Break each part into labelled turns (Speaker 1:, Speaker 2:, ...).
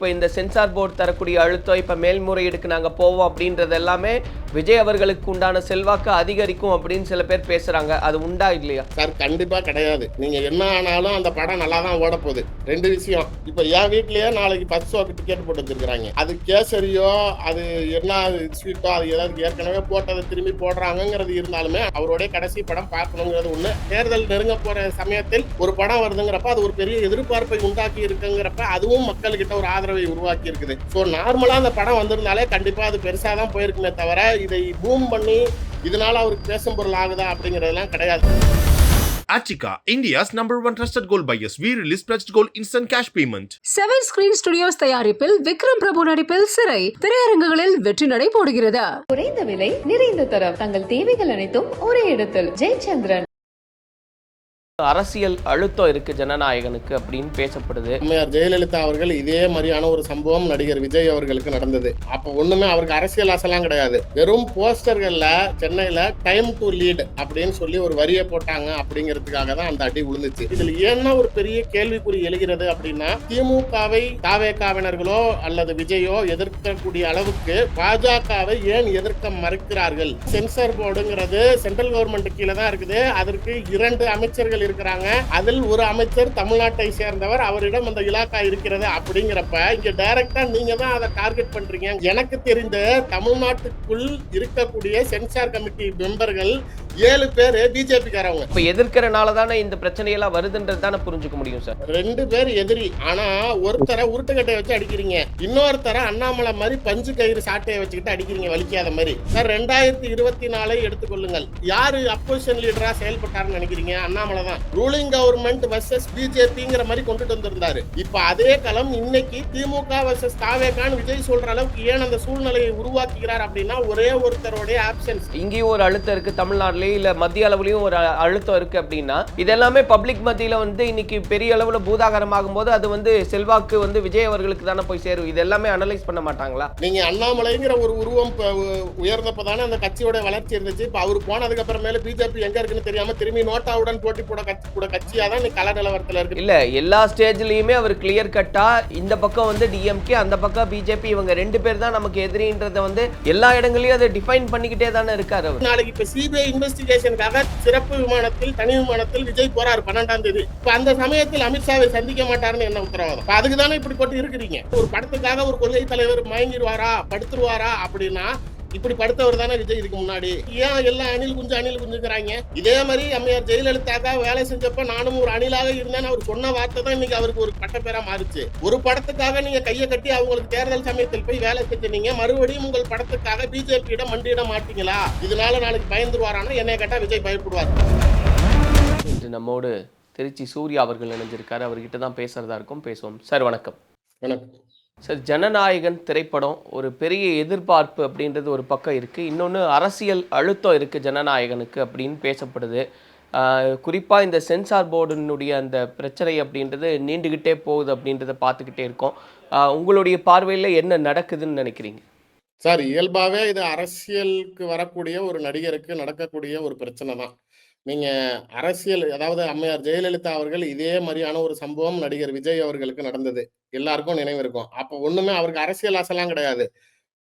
Speaker 1: இப்போ இந்த censor board தரக்கூடிய அழுத்தம், இப்போ மேல்முறையீடுக்கு நாங்கள் போவோம் அப்படின்றது எல்லாமே விஜய் அவர்களுக்கு உண்டான செல்வாக்கு அதிகரிக்கும் அப்படின்னு சில பேர் பேசுறாங்க. அது உண்டா இல்லையா
Speaker 2: சார்? கண்டிப்பா கிடையாது. நீங்க என்ன ஆனாலும் அந்த படம் நல்லா தான் ஓட போகுது. ரெண்டு விஷயம், இப்ப என் வீட்லயே நாளைக்கு ஃபர்ஸ்ட் ஷோக்கு டிக்கெட் போட்டு வச்சிருக்காங்க. அது கேசரியோ அது என்ன ஸ்வீட்டோ அது ஏதாவது ஏற்கனவே போட்டதை திரும்பி போடுறாங்கிறது இருந்தாலுமே அவருடைய கடைசி படம் பார்க்கணுங்கிறது ஒண்ணு. தேர்தல் நெருங்க போற சமயத்தில் ஒரு படம் வருதுங்கிறப்ப அது ஒரு பெரிய எதிர்பார்ப்பை உண்டாக்கி இருக்குங்கிறப்ப அதுவும் மக்கள்கிட்ட ஒரு ஆதரவை உருவாக்கி இருக்குது. ஸோ நார்மலா அந்த படம் வந்திருந்தாலே கண்டிப்பா அது பெருசா தான் போயிருக்குமே தவிர இதை பூம் பண்ணி இதனால அவருக்கு பேசும் பொருள் ஆகுதா அப்படிங்கறதெல்லாம் கிடையாது.
Speaker 3: Achika, India's #1 trusted gold buyers. We release pledged gold instant cash payment.
Speaker 4: 7 Screen Studios தயாரிப்பில் விக்ரம் பிரபு நடிப்பில் சிறை திரையரங்குகளில் வெற்றி நடை போடுகிறது.
Speaker 5: குறைந்த விலை நிறைந்த தரம், தங்கள் தேவைகள் அனைத்தும் ஒரே இடத்தில். ஜெயச்சந்திரன்.
Speaker 1: அரசியல் அழுத்தம் இருக்கு ஜனநாயகனுக்கு அப்படின்னு பேசப்படுது.
Speaker 2: அம்மையார் ஜெயலலிதா அவர்கள் இதே மாதிரியான ஒரு சம்பவம் நடிகர் விஜய் அவர்களுக்கு நடந்தது. அப்ப ஒண்ணுமே அவருக்கு அரசியல் ஆசைலாம் கிடையாது. வெறும் போஸ்டர்கள்ல சென்னையில டைம் டு லீட் அப்படின்னு சொல்லி ஒரு வரியை போட்டாங்க அப்படிங்கிறதுக்காக தான் அந்த அடி விழுந்துச்சு. இதுல ஏன்னா ஒரு பெரிய கேள்விக்குறி எழுகிறது அப்படின்னா, திமுகவை தாவேகாவினர்களோ அல்லது விஜயோ எதிர்க்கக்கூடிய அளவுக்கு பாஜகவை ஏன் எதிர்க்க மறுக்கிறார்கள்? சென்சார் போர்டுங்கிறது சென்ட்ரல் கவர்மெண்ட் கீழே தான் இருக்குது. அதற்கு 2 அமைச்சர்கள் இருக்கிறாங்க. அதில் ஒரு அமைச்சர் தமிழ்நாட்டை சேர்ந்தவர், அவரிடம் அந்த இலாக்கா இருக்கிறது. அப்படிங்கிறப்ப இங்க டைரக்டா நீங்க தான் அதை டார்கெட் பண்றீங்க. எனக்கு தெரிந்த தமிழ்நாட்டுக்குள் இருக்கக்கூடிய சென்சார் கமிட்டி மெம்பர்கள் 7 பேர் பிஜேபி காரவங்க.
Speaker 1: இப்ப எதிர்க்கிறனால தானே இந்த பிரச்சனையெல்லாம் வருதுன்றது தானே புரிஞ்சுக்க முடியும் சார்.
Speaker 2: 2 பேர் எதிரி. ஆனா ஒருத்தரை உருட்டுக்கட்டையை வச்சு அடிக்கிறீங்க, இன்னொருத்தரை அண்ணாமலை மாதிரி பஞ்சு கயிறு சாட்டையை வச்சுக்கிட்டு அடிக்கிறீங்க வலிக்காத மாதிரி. சார் 2024 எடுத்துக்கொள்ளுங்கள். யாரு அப்போசிஷன் லீடரா செயல்பட்டாருன்னு நினைக்கிறீங்க? அண்ணாமலை தான். ரூலிங் கவர்மெண்ட் வர்சஸ் பிஜேபிங்கிற மாதிரி கொண்டுட்டு வந்திருந்தாரு. இப்ப அதே களம் இன்னைக்கு திமுக வர்சஸ் தாவேகான்னு விஜய் சொல்ற அளவுக்கு ஏன் அந்த சூழ்நிலையை உருவாக்குகிறார் அப்படின்னா ஒரே ஒருத்தருடைய ஆப்ஷன்ஸ்.
Speaker 1: இங்கேயும் ஒரு அழுத்தம் இருக்கு, தமிழ்நாட்டிலேயே இல்ல மத்திய அளவுலயும் ஒரு அழுத்தம் இருக்கு அப்படின்னா இதெல்லாமே பப்ளிக் மத்தியில இன்னைக்கு பெரிய அளவுல பூதாகரமாகும் போது அது செல்வாக்கு விஜய் அவர்களுக்கு தானே போய் சேரும். இது எல்லாமே அனலைஸ் பண்ண மாட்டாங்களா?
Speaker 2: நீங்க அண்ணாமலைங்கிற ஒரு உருவம் உயர்ந்தப்பதானே அந்த கட்சியோட வளர்ச்சி இருந்துச்சு. இப்ப அவரு போனதுக்கு அப்புறமேல பிஜேபி எங்க இருக்குன்னு தெரியாம திரும்பி நோட்டாவுடன் போட்டி போட கட்சியா தான் கல நிலவரத்துல இருக்கு.
Speaker 1: இல்ல எல்லா ஸ்டேஜ்லயுமே அவர் கிளியர் கட்டா இந்த பக்கம் டிஎம்கே, அந்த பக்கம் பிஜேபி, இவங்க 2 பேர் தான் நமக்கு எதிரின்றத எல்லா இடங்களையும் அதை டிஃபைன் பண்ணிக்கிட்டே தானே இருக்காரு அவர்.
Speaker 2: நாளைக்கு இப்ப சிபிஐ இன்வெஸ்டிகேஷனுக்காக சிறப்பு விமானத்தில் தனி விமானத்தில் விஜய் போறாரு 12ஆம் தேதி. இப்ப அந்த சமயத்தில் அமித்ஷாவை சந்திக்க மாட்டாருன்னு என்ன உத்தரவாதம்? அதுக்கு தானே இப்படி போட்டு இருக்கிறீங்க. ஒரு படத்துக்காக ஒரு கொள்கை தலைவர் மயங்கிடுவாரா படுத்துருவாரா அப்படின்னா இப்படி படுத்தவர் தானே விஜய். இதுக்கு முன்னாடி ஏன் எல்லாம் அணில் குஞ்சுங்கிறாங்க? இதே மாதிரி அம்மையார் ஜெயலலிதாக்காக வேலை செஞ்சப்ப நானும் ஒரு அணிலாக இருந்தேன் அவர் சொன்ன வார்த்தை தான் இன்னைக்கு அவருக்கு ஒரு பட்டப்பேரா மாறிச்சு. ஒரு படத்துக்காக நீங்க கையை கட்டி அவங்களுக்கு தேர்தல் சமயத்தில் போய் வேலை செஞ்சீங்க, மறுபடியும் உங்கள் படத்துக்காக பிஜேபியிடம் மண்டியிட மாட்டீங்களா? இதனால நாளைக்கு பயந்துருவாரானா என்னை கேட்டா விஜய் பயப்படுவார்.
Speaker 1: நம்மோடு திருச்சி சூர்யா அவர்கள் இணைஞ்சிருக்காரு. அவர்கிட்ட தான் பேசுறதா இருக்கும். பேசுவோம் சார். வணக்கம்.
Speaker 2: வணக்கம்
Speaker 1: சார். ஜனநாயகன் திரைப்படம் ஒரு பெரிய எதிர்பார்ப்பு அப்படின்றது ஒரு பக்கம் இருக்குது, இன்னொன்று அரசியல் அழுத்தம் இருக்குது ஜனநாயகனுக்கு அப்படின்னு பேசப்படுது. குறிப்பாக இந்த சென்சார் போர்டினுடைய அந்த பிரச்சனை அப்படின்றது நீண்டுக்கிட்டே போகுது அப்படின்றத பார்த்துக்கிட்டே இருக்கோம். உங்களுடைய பார்வையில் என்ன நடக்குதுன்னு நினைக்கிறீங்க
Speaker 2: சார்? இயல்பாகவே இது அரசியலுக்கு வரக்கூடிய ஒரு நடிகருக்கு நடக்கக்கூடிய ஒரு பிரச்சனை தான். நீங்க அரசியல், அதாவது அம்மையார் ஜெயலலிதா அவர்கள் இதே மாதிரியான ஒரு சம்பவம் நடிகர் விஜய் அவர்களுக்கு நடந்தது. எல்லாருக்கும் நினைவு இருக்கும். அப்ப ஒண்ணுமே அவருக்கு அரசியல் ஆசைலாம் கிடையாது.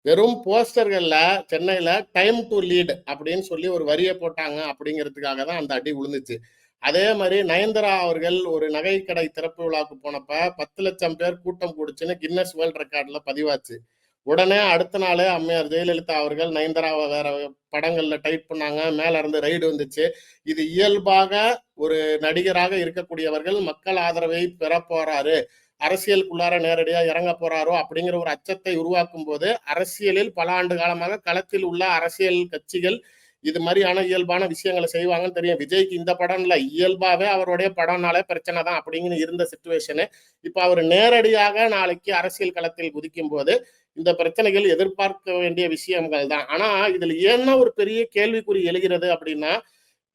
Speaker 2: வெறும் போஸ்டர்கள்ல சென்னையில டைம் டு லீட் அப்படின்னு சொல்லி ஒரு வரியை போட்டாங்க அப்படிங்கிறதுக்காக தான் அந்த அடி விழுந்துச்சு. அதே மாதிரி நயன்தாரா அவர்கள் ஒரு நகை கடை திறப்பு விழாவுக்கு போனப்ப 10 லட்சம் பேர் கூட்டம் கூடுச்சுன்னு கின்னஸ் வேர்ல்ட் ரெக்கார்ட்ல பதிவாச்சு. உடனே அடுத்த நாள் அம்மையார் ஜெயலலிதா அவர்கள் நயன்தாராவை வேற படங்கள்ல டைட் பண்ணாங்க, மேல இருந்து ரைடு வந்துச்சு. இது இயல்பாக ஒரு நடிகராக இருக்கக்கூடியவர்கள் மக்கள் ஆதரவை பெற போறாரு, அரசியலுக்குள்ளார நேரடியா இறங்க போறாரோ அப்படிங்கிற ஒரு அச்சத்தை உருவாக்கும் போது அரசியலில் பல ஆண்டு காலமாக களத்தில் உள்ள அரசியல் கட்சிகள் இது மாதிரியான இயல்பான விஷயங்களை செய்வாங்கன்னு தெரியும். விஜய்க்கு இந்த படம்ல இயல்பாவே அவருடைய படம்னாலே பிரச்சனை தான் அப்படிங்கன்னு இருந்த சிச்சுவேஷனு இப்ப அவர் நேரடியாக நாளைக்கு அரசியல் களத்தில் குதிக்கும் போது இந்த பிரச்சனைகள் எதிர்பார்க்க வேண்டிய விஷயங்கள் தான். ஆனா இதுல ஏன்னா ஒரு பெரிய கேள்விக்குறி எழுகிறது அப்படின்னா,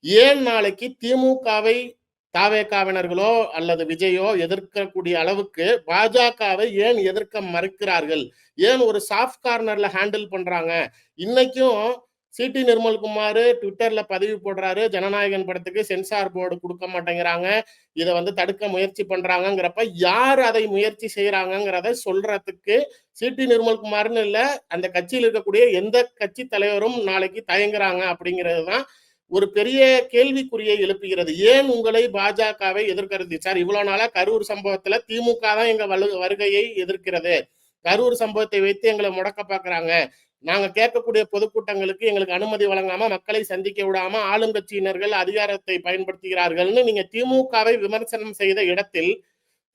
Speaker 2: ஏன் நாளைக்கு திமுகவை தாவேகாவினர்களோ அல்லது விஜயோ எதிர்க்கக்கூடிய அளவுக்கு பாஜகவை ஏன் எதிர்க்க மறுக்கிறார்கள்? ஏன் ஒரு சாஃப்ட் கார்னர்ல ஹேண்டில் பண்றாங்க? இன்னைக்கும் சிடி நிர்மல்குமார் ட்விட்டர்ல பதிவு போடுறாரு, ஜனநாயகன் படத்துக்கு சென்சார் போர்டு கொடுக்க மாட்டேங்கிறாங்க, இதை வந்து தடுக்க முயற்சி பண்றாங்கிறப்ப யார் அதை முயற்சி செய்யறாங்கிறத சொல்றதுக்கு சிடி நிர்மல்குமார்னு இல்ல, அந்த கட்சியில் இருக்கக்கூடிய எந்த கட்சி தலைவரும் நாளைக்கு தயங்குறாங்க அப்படிங்கிறது தான் ஒரு பெரிய கேள்விக்குறியை எழுப்புகிறது. ஏன் உங்களை பாஜகவை எதிர்க்கிறது சார்? இவ்வளவு நாளா கரூர் சம்பவத்துல திமுக தான் எங்க வருகையை எதிர்க்கிறது, கரூர் சம்பவத்தை வைத்து எங்களை முடக்க பாக்குறாங்க, நாங்க கேட்கக்கூடிய பொதுக்கூட்டங்களுக்கு எங்களுக்கு அனுமதி வழங்காம மக்களை சந்திக்க விடாம ஆளுங்கட்சியினர்கள் அதிகாரத்தை பயன்படுத்துகிறார்கள்னு நீங்க திமுகவை விமர்சனம் செய்த இடத்தில்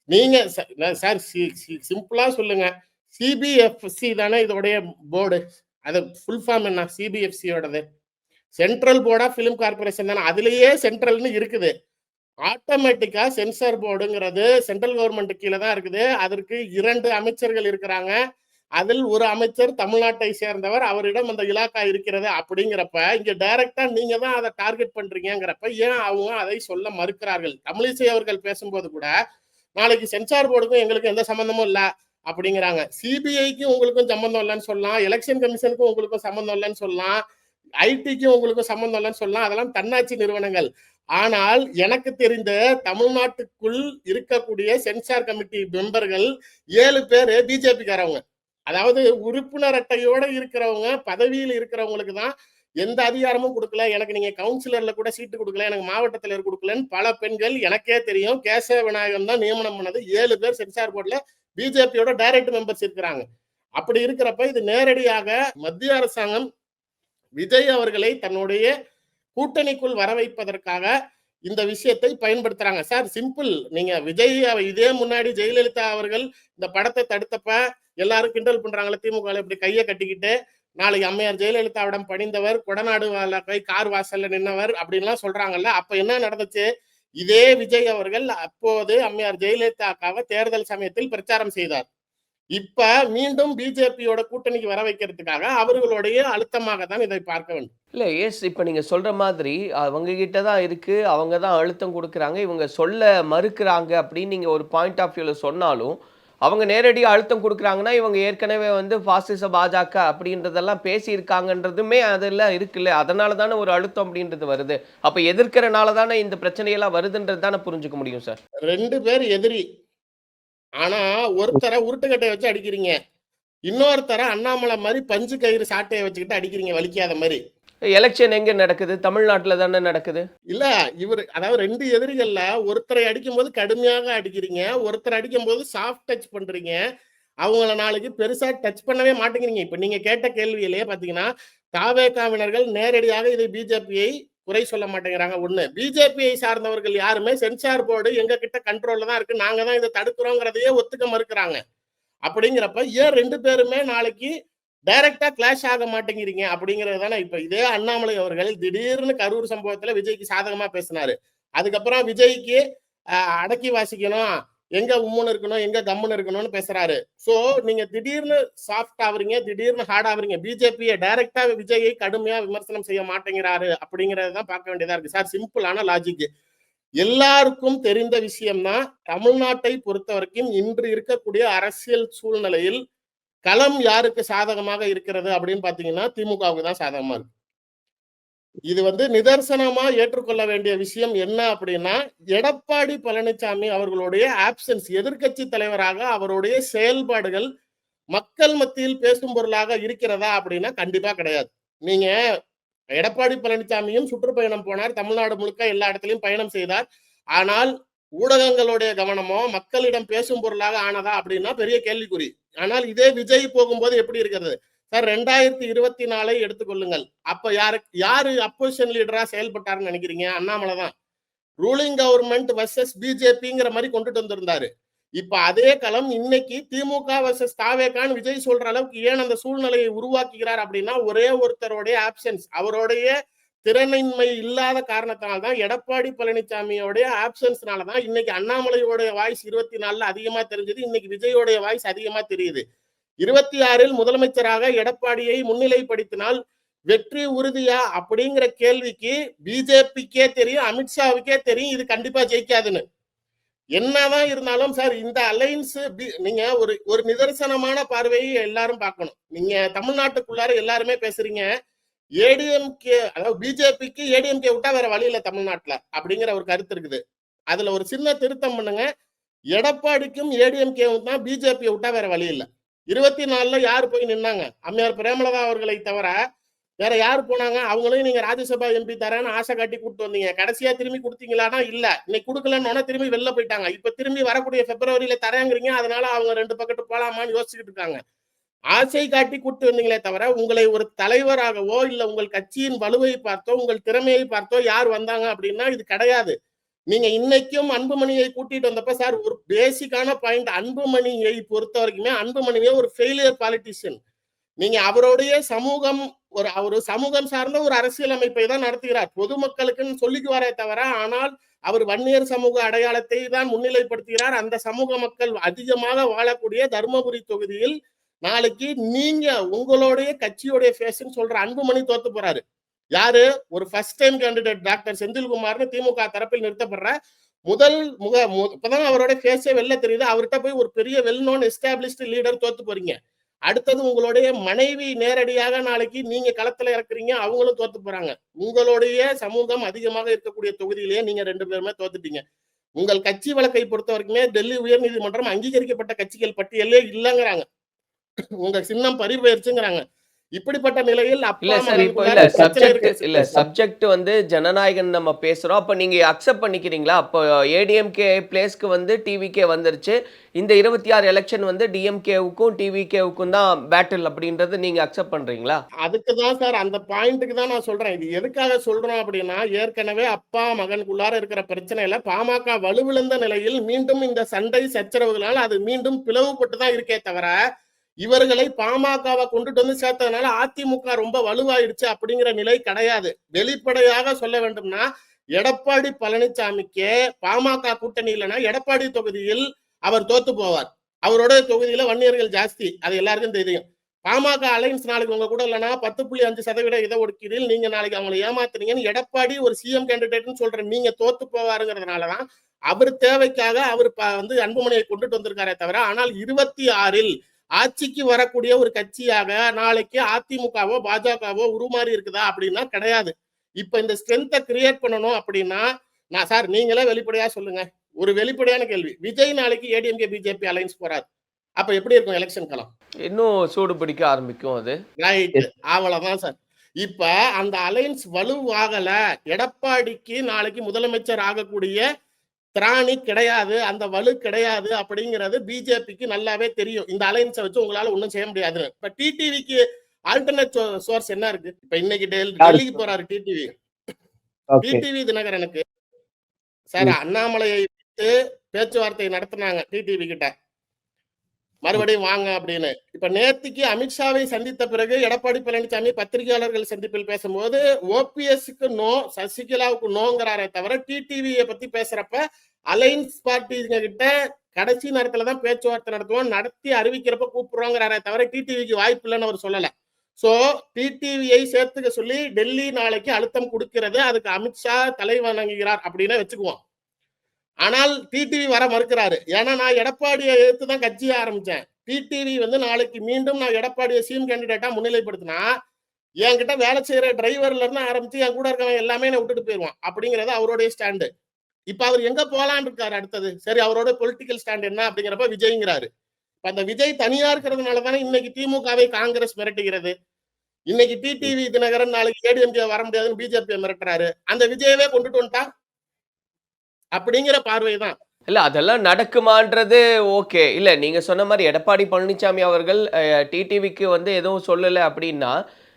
Speaker 2: நீங்க சார் சிம்பிளா சொல்லுங்க, சிபிஎஃப்சி தானே இதோடைய போர்டு, அது ஃபுல் ஃபார்ம் என்ன? சிபிஎஃப்சியோடது central board of film corporation தானே, அதுலயே சென்ட்ரல்னு இருக்குது. ஆட்டோமேட்டிக்கா சென்சார் போர்டுங்கிறது சென்ட்ரல் கவர்மெண்ட் கீழே தான் இருக்குது. அதற்கு 2 அமைச்சர்கள் இருக்கிறாங்க, அதில் ஒரு அமைச்சர் தமிழ்நாட்டை சேர்ந்தவர், அவரிடம் அந்த இலாக்கா இருக்கிறது. அப்படிங்கிறப்ப இங்க டைரக்டா நீங்க தான் அதை டார்கெட் பண்றீங்கிறப்ப ஏன் அவங்க அதை சொல்ல மறுக்கிறார்கள்? தமிழிசை அவர்கள் பேசும்போது கூட நாளைக்கு சென்சார் போர்டுக்கும் எங்களுக்கு எந்த சம்பந்தமும் இல்ல அப்படிங்கிறாங்க. சிபிஐக்கு உங்களுக்கும் சம்பந்தம் இல்லைன்னு சொல்லலாம், எலெக்ஷன் கமிஷனுக்கும் உங்களுக்கும் சம்பந்தம் இல்லைன்னு சொல்லலாம், ஐடிக்கு உங்களுக்கும் சம்பந்தம் இல்லைன்னு சொல்லலாம், அதெல்லாம் தன்னாட்சி நிறுவனங்கள். ஆனால் எனக்கு தெரிந்த தமிழ்நாட்டுக்குள் இருக்கக்கூடிய சென்சார் கமிட்டி மெம்பர்கள் 7 பேர் பிஜேபிக்காரவங்க. அதாவது உறுப்பினர் அட்டையோட இருக்கிறவங்க, பதவியில் இருக்கிறவங்களுக்கு தான் எந்த அதிகாரமும் கொடுக்கல, எனக்கு நீங்க கவுன்சிலர்ல கூட சீட்டு கொடுக்கல, எனக்கு மாவட்ட தலைவர் கொடுக்கலன்னு பல பெண்கள் எனக்கே தெரியும். கேசவ விநாயகம் தான் நியமனம் பண்ணது. 7 பேர் சென்சார் போர்டுல பிஜேபியோட டைரக்ட் மெம்பர்ஸ் இருக்கிறாங்க. அப்படி இருக்கிறப்ப இது நேரடியாக மத்திய அரசாங்கம் விஜய் அவர்களை தன்னுடைய கூட்டணிக்குள் வர வைப்பதற்காக இந்த விஷயத்தை பயன்படுத்துறாங்க. சார் சிம்பிள், நீங்க விஜய் இதே முன்னாடி ஜெயலலிதா அவர்கள் இந்த படத்தை தடுத்தப்ப எல்லாரும் கிண்டல் பண்றாங்களே, திமுக இப்படி கையை கட்டிக்கிட்டு நாளைக்கு அம்மையார் ஜெயலலிதாவிடம் பணிந்தவர், கொடநாடு கார் வாசல்ல நின்னவர் அப்படின்லாம் சொல்றாங்கல்ல. அப்ப என்ன நடந்துச்சு? இதே விஜய் அவர்கள் அப்போது அம்மையார் ஜெயலலிதாக்காக தேர்தல் சமயத்தில் பிரச்சாரம் செய்தார். இப்ப மீண்டும் பிஜேபியோட கூட்டணிக்கு வர வைக்கிறதுக்காக அவர்களுடைய அழுத்தமாக தான் இதை பார்க்க வேண்டும்.
Speaker 1: இல்ல எஸ், இப்ப நீங்க சொல்ற மாதிரி அவங்க கிட்ட தான் இருக்கு, அவங்க தான் அழுத்தம் கொடுக்குறாங்க, இவங்க சொல்ல மறுக்கிறாங்க அப்படின்னு நீங்க ஒரு பாயிண்ட் ஆஃப் வியூல சொன்னாலும், அவங்க நேரடியாக அழுத்தம் கொடுக்குறாங்கன்னா இவங்க ஏற்கனவே வந்து பாசிச பாஜக அப்படின்றதெல்லாம் பேசியிருக்காங்கன்றதுமே அதெல்லாம் இருக்குல்ல, அதனால தானே ஒரு அழுத்தம் அப்படின்றது வருது. அப்ப எதிர்க்கிறனால தானே இந்த பிரச்சனையெல்லாம் வருதுன்றது தானே புரிஞ்சுக்க முடியும் சார்.
Speaker 2: 2 பேர் எதிரி, ஆனா ஒருத்தரை உருட்டுக்கட்டையை வச்சு அடிக்கிறீங்க, இன்னொருத்தரை அண்ணாமலை மாதிரி பஞ்சு கயிறு சாட்டையை வச்சுக்கிட்டு அடிக்கிறீங்க வலிக்காத மாதிரி.
Speaker 1: எலெக்ஷன் எங்க நடக்குது? தமிழ்நாட்டுல தானே நடக்குது.
Speaker 2: இல்ல இவர் அதாவது 2 எதிரிகள்ல ஒருத்தரை அடிக்கும் போது கடுமையாக அடிக்கிறீங்க, ஒருத்தர் அடிக்கும் போது சாஃப்ட் டச் பண்றீங்க, அவங்கள நாளைக்கு பெருசா டச் பண்ணவே மாட்டேங்கிறீங்க. இப்ப நீங்க கேட்ட கேள்வியிலேயே பாத்தீங்கன்னா தாவேகாவினர்கள் நேரடியாக இதை பிஜேபியை குறை சொல்ல மாட்டேங்கிறாங்க. ஒண்ணு, பிஜேபியை சார்ந்தவர்கள் யாருமே சென்சார் போர்டு எங்க கிட்ட கண்ட்ரோல்ல தான் இருக்கு, நாங்க தான் இதை தடுக்கிறோங்கிறதையே ஒத்துக்க மறுக்கிறாங்க. அப்படிங்கிறப்ப ஏன் 2 பேருமே நாளைக்கு டைரக்டா கிளாஷ் ஆக மாட்டேங்கிறீங்க அப்படிங்கிறது தானே. இப்ப இதே அண்ணாமலை அவர்கள் திடீர்னு கரூர் சம்பவத்துல விஜய்க்கு சாதகமா பேசினாரு, அதுக்கப்புறம் விஜய்க்கு அடக்கி வாசிக்கணும், எங்க உம்முன்னு இருக்கணும், எங்க கம்முன்னு இருக்கணும்னு பேசுறாரு. சோ நீங்க திடீர்னு சாஃப்ட் ஆவறீங்க, திடீர்னு ஹார்ட் ஆவறீங்க. பிஜேபியை டைரக்டா விஜயை கடுமையா விமர்சனம் செய்ய மாட்டேங்கிறாரு அப்படிங்கறதான் பார்க்க வேண்டியதா இருக்கு சார். சிம்பிளான லாஜிக். எல்லாருக்கும் தெரிந்த விஷயம்தான், தமிழ்நாட்டை பொறுத்த வரைக்கும் இன்று இருக்கக்கூடிய அரசியல் சூழ்நிலையில் களம் யாருக்கு சாதகமாக இருக்கிறது அப்படின்னு பாத்தீங்கன்னா திமுகவுக்கு தான் சாதகமா இருக்கு. இது வந்து நிதர்சனமா ஏற்றுக்கொள்ள வேண்டிய விஷயம் என்ன அப்படின்னா, எடப்பாடி பழனிசாமி அவர்களுடைய ஆப்சன்ஸ், எதிர்க்கட்சி தலைவராக அவருடைய செயல்பாடுகள் மக்கள் மத்தியில் பேசும் பொருளாக இருக்கிறதா அப்படின்னா கண்டிப்பா கிடையாது. நீங்க எடப்பாடி பழனிசாமியும் சுற்றுப்பயணம் போனார், தமிழ்நாடு முழுக்க எல்லா இடத்துலயும் பயணம் செய்தார். ஆனால் ஊடகங்களுடைய கவனமோ மக்களிடம் பேசும் பொருளாக ஆனதா அப்படின்னா பெரிய கேள்விக்குறி. ஆனால் இதே விஜய் போகும்போது எப்படி இருக்கிறது சார்? 2024 எடுத்துக்கொள்ளுங்கள். அப்ப யாரு அப்போசிஷன் லீடரா செயல்பட்டாருன்னு நினைக்கிறீங்க? அண்ணாமலை தான். ரூலிங் கவர்மெண்ட் வர்சஸ் பிஜேபிங்கிற மாதிரி கொண்டுட்டு வந்திருந்தாரு. இப்ப அதே களம் இன்னைக்கு திமுக வர்சஸ் தாவேகான் விஜய் சொல்ற அளவுக்கு ஏன் அந்த சூழ்நிலையை உருவாக்குகிறார் அப்படின்னா, ஒரே ஒருத்தருடைய ஆப்சன்ஸ், அவருடைய திறனின்மை இல்லாத காரணத்தினால்தான், எடப்பாடி பழனிசாமியோடைய ஆப்சன்ஸ்னாலதான் இன்னைக்கு அண்ணாமலையோடைய வாய்ஸ் 24 அதிகமா தெரிஞ்சது, இன்னைக்கு விஜயோடைய வாய்ஸ் அதிகமா தெரியுது. 26 முதலமைச்சராக எடப்பாடியை முன்னிலைப்படுத்தினால் வெற்றி உறுதியா அப்படிங்கிற கேள்விக்கு பிஜேபிக்கே தெரியும், அமித்ஷாவுக்கே தெரியும் இது கண்டிப்பா ஜெயிக்காதுன்னு. என்னதான் இருந்தாலும் சார், இந்த அலைன்ஸ் நீங்க ஒரு நிதர்சனமான பார்வையை எல்லாரும் பார்க்கணும். நீங்க தமிழ்நாட்டுக்குள்ளார எல்லாருமே பேசுறீங்க, ஏடிஎம்கே அதாவது பிஜேபிக்கு ஏடிஎம்கே விட்டா வேற வழி இல்லை தமிழ்நாட்டுல அப்படிங்கிற ஒரு கருத்து இருக்குது. அதுல ஒரு சின்ன திருத்தம் பண்ணுங்க. எடப்பாடிக்கும் ஏடிஎம்கேவும் தான் பிஜேபியை விட்டா வேற வழி இல்லை. 24ல யாரு போய் நின்னாங்க? அம்மையார் பிரேமலதா அவர்களை தவிர வேற யாரு போனாங்க? அவங்களையும் நீங்க ராஜ்யசபா எம்பி தரேன்னு ஆசை காட்டி கூப்பிட்டு வந்தீங்க. கடைசியா திரும்பி கொடுத்தீங்களான்னா இல்ல. இன்னைக்கு கொடுக்கலன்னு திரும்பி வெளில போயிட்டாங்க. இப்ப திரும்பி வரக்கூடிய பிப்ரவரியில தரேங்கிறீங்க. அதனால அவங்க 2 பக்கத்து போலாமான்னு யோசிச்சுட்டு இருக்காங்க. ஆசை காட்டி கூட்டு வந்தீங்களே தவிர உங்களை ஒரு தலைவராகவோ இல்ல உங்கள் கட்சியின் வலுவை பார்த்தோ உங்கள் திறமையை பார்த்தோ யார் வந்தாங்க அப்படின்னா இது கிடையாது. நீங்க இன்னைக்கும் அன்புமணியை கூட்டிட்டு வந்தப்ப சார் ஒரு பேசிக்கான பாயிண்ட், அன்புமணியை பொறுத்த வரைக்குமே அன்புமணியே ஒரு ஃபெயிலியர் பாலிட்டிஷியன். நீங்க அவருடைய சமூகம் ஒரு சமூகம் சார்ந்த ஒரு அரசியல் அமைப்பை தான் நடத்துகிறார். பொதுமக்களுக்குன்னு சொல்லிக்குவாரே தவிர, ஆனால் அவர் வன்னியர் சமூக அடையாளத்தை தான் முன்னிலைப்படுத்துகிறார். அந்த சமூக மக்கள் அதிகமாக வாழக்கூடிய தருமபுரி தொகுதியில் நாளைக்கு நீங்க உங்களுடைய கட்சியுடைய ஃபேஸ்ன்னு சொல்ற அன்புமணி தோத்து போறாரு. யாரு? ஒரு ஃபர்ஸ்ட் டைம் கேண்டிடேட் டாக்டர் செந்தில்குமார்னு திமுக தரப்பில் நிறுத்தப்படுற இப்பதான் அவரோட ஃபேஸே வெளில தெரியுது. அவர்கிட்ட போய் ஒரு பெரிய வெல் நோன் எஸ்டாப்ளிஷ்டு லீடர் தோத்து போறீங்க. அடுத்தது உங்களுடைய மனைவி நேரடியாக நாளைக்கு நீங்க களத்துல இறக்குறீங்க, அவங்களும் தோத்து போறாங்க. உங்களுடைய சமூகம் அதிகமாக இருக்கக்கூடிய தொகுதியிலேயே நீங்க 2 பேருமே தோத்துட்டீங்க. உங்கள் கட்சி வழக்கை பொறுத்த வரைக்குமே டெல்லி உயர்நீதிமன்றம் அங்கீகரிக்கப்பட்ட கட்சிகள் பட்டியலே இல்லைங்கிறாங்க. உங்க சின்னம் பறிபோயிருச்சுங்கிறாங்க. இப்படிப்பட்ட நிலையில்
Speaker 1: இல்ல
Speaker 2: அப்பா
Speaker 1: சார், இப்போ
Speaker 2: மகனுக்குள்ளார பிரச்சனை இருக்கு.
Speaker 1: சப்ஜெக்ட் வந்து ஜனநாயகன் நம்ம பேசுறோம். அப்ப நீங்க அக்செப்ட் பண்ணிக்கிறீங்களா? அப்போ ஏடிஎம்கே பிளேஸ்க்கு வந்து டிவிகே வந்துருச்சு. இந்த 26 எலெக்ஷன் வந்து டிஎம்கேவுக்கும் டிவிகேவுக்கும் தான் பேட்டில் அப்படின்றது நீங்க அக்செப்ட் பண்றீங்களா?
Speaker 2: அதுக்கு தான் சார், அந்த பாயிண்ட்டுக்கு தான் நான் சொல்றேன். இது எதுக்காக சொல்றோம் அப்படின்னா, ஏற்கனவே அப்பா மகனுக்குள்ளார இருக்கிற பிரச்சனையில பாமக வலுவிழந்த நிலையில் மீண்டும் இந்த சண்டை சச்சரவுகளால் அது மீண்டும் பிளவுபட்டு தான் இருக்கே தவிர, இவர்களை பாமகவை கொண்டுட்டு வந்து சேர்த்ததுனால அதிமுக ரொம்ப வலுவாயிடுச்சு அப்படிங்கிற நிலை கிடையாது. வெளிப்படையாக சொல்ல வேண்டும்னா, எடப்பாடி பழனிசாமிக்கு பாமக கூட்டணி இல்லைன்னா எடப்பாடி தொகுதியில் அவர் தோத்து போவார். அவரோட தொகுதியில வன்னியர்கள் ஜாஸ்தி, அது எல்லாருக்கும் தெரியும். பாமக அலைன்ஸ் நாளைக்கு உங்க கூட இல்லைன்னா 10.5% இட ஒதுக்கீடில் நீங்க நாளைக்கு அவங்களை ஏமாத்துறீங்கன்னு எடப்பாடி ஒரு சிஎம் கேண்டிடேட்னு சொல்ற நீங்க தோத்து போவாருங்கிறதுனாலதான் அவர் தேவைக்காக அவர் வந்து அன்புமணியை கொண்டுட்டு வந்திருக்காரே தவிர, ஆனால் 26ல் ஆட்சிக்கு வரக்கூடிய ஒரு கட்சியாக நாளைக்கு அதிமுகவோ பாஜகவோ உருமாறி இருக்குதா அப்படின்னா கிடையாது. இப்ப இந்த ஸ்ட்ரென்த்தை கிரியேட் பண்ணணும் அப்படின்னா, நான் சார் நீங்களே வெளிப்படையா சொல்லுங்க. ஒரு வெளிப்படையான கேள்வி, விஜய் நாளைக்கு ஏடிஎம்கே பிஜேபி அலைன்ஸ் போறாரு, அப்ப எப்படி இருக்கும் எலெக்ஷன் களம்?
Speaker 1: இன்னும் சூடு பிடிக்க ஆரம்பிக்கும் அது.
Speaker 2: ரைட், அவ்வளவுதான் சார். இப்ப அந்த அலைன்ஸ் வலுவாகல, எடப்பாடிக்கு நாளைக்கு முதலமைச்சர் ஆகக்கூடிய திராணி கிடையாது, அந்த வலு கிடையாது அப்படிங்கிறது பிஜேபிக்கு நல்லாவே தெரியும். இந்த அலைன்ஸை வச்சு உங்களால ஒண்ணும் செய்ய முடியாது. இப்ப டிடிவிக்கு ஆல்டர்னேட் சோர்ஸ் என்ன இருக்கு? இப்ப இன்னைக்கு டெல்லிக்கு போறாரு டிடிவி. டிடிவி தினகரனுக்கு சார் அண்ணாமலையை விட்டு பேச்சுவார்த்தை நடத்தினாங்க டிடிவி கிட்ட, மறுபடியும் வாங்க அப்படின்னு. இப்ப நேத்திக்கு அமித்ஷாவை சந்தித்த பிறகு எடப்பாடி பழனிசாமி பத்திரிகையாளர்கள் சந்திப்பில் பேசும்போது ஓபிஎஸ்க்கு நோ, சசிகலாவுக்கு நோங்கிறாரே தவிர டிடிவியை பத்தி பேசுறப்ப அலைன்ஸ் பார்ட்டிங்க கிட்ட கடைசி நேரத்துல தான் பேச்சுவார்த்தை நடத்துவோம், நடத்தி அறிவிக்கிறப்ப கூப்பிடுறோங்கிறாரே தவிர டிடிவிக்கு வாய்ப்பு இல்லைன்னு அவர் சொல்லல. சோ டிடிவியை சேர்த்துக்க சொல்லி டெல்லி நாளைக்கு அழுத்தம் கொடுக்கிறது, அதுக்கு அமித்ஷா தலை வணங்குகிறார் அப்படின்னு வச்சுக்குவோம். ஆனால் டிடிவி வர மறுக்கிறாரு. ஏன்னா நான் எடப்பாடியை எடுத்து தான் கட்சியை ஆரம்பிச்சேன். டிடிவி வந்து நாளைக்கு மீண்டும் நான் எடப்பாடியை சிஎம் கேண்டிடேட்டா முன்னிலைப்படுத்தினா என்கிட்ட வேலை செய்யற டிரைவர்ல இருந்து ஆரம்பிச்சு என் கூட இருக்கவன் எல்லாமே என்ன விட்டுட்டு போயிருவான் அப்படிங்கிறது அவருடைய ஸ்டாண்டு. இப்ப அவர் எங்க போலான்னு இருக்காரு அடுத்தது? சரி, அவரோட பொலிட்டிக்கல் ஸ்டாண்ட் என்ன அப்படிங்கிறப்ப விஜய்ங்கிறாரு. இப்ப அந்த விஜய் தனியா இருக்கிறதுனால தானே இன்னைக்கு திமுகவை காங்கிரஸ் மிரட்டுகிறது. இன்னைக்கு டிடிவி தினகரன் நாளைக்கு ஏடிஎம்கே வர முடியாதுன்னு பிஜேபி மிரட்டுறாரு. அந்த விஜயவே கொண்டுட்டு வந்துட்டா அப்படிங்கிற பார்வைதான்.
Speaker 1: இல்ல அதெல்லாம் நடக்குமான்றது ஓகே. இல்ல நீங்க சொன்ன மாதிரி எடப்பாடி பழனிசாமி அவர்கள் டிடிவிக்கு வந்து எதுவும் சொல்லல அப்படின்னா,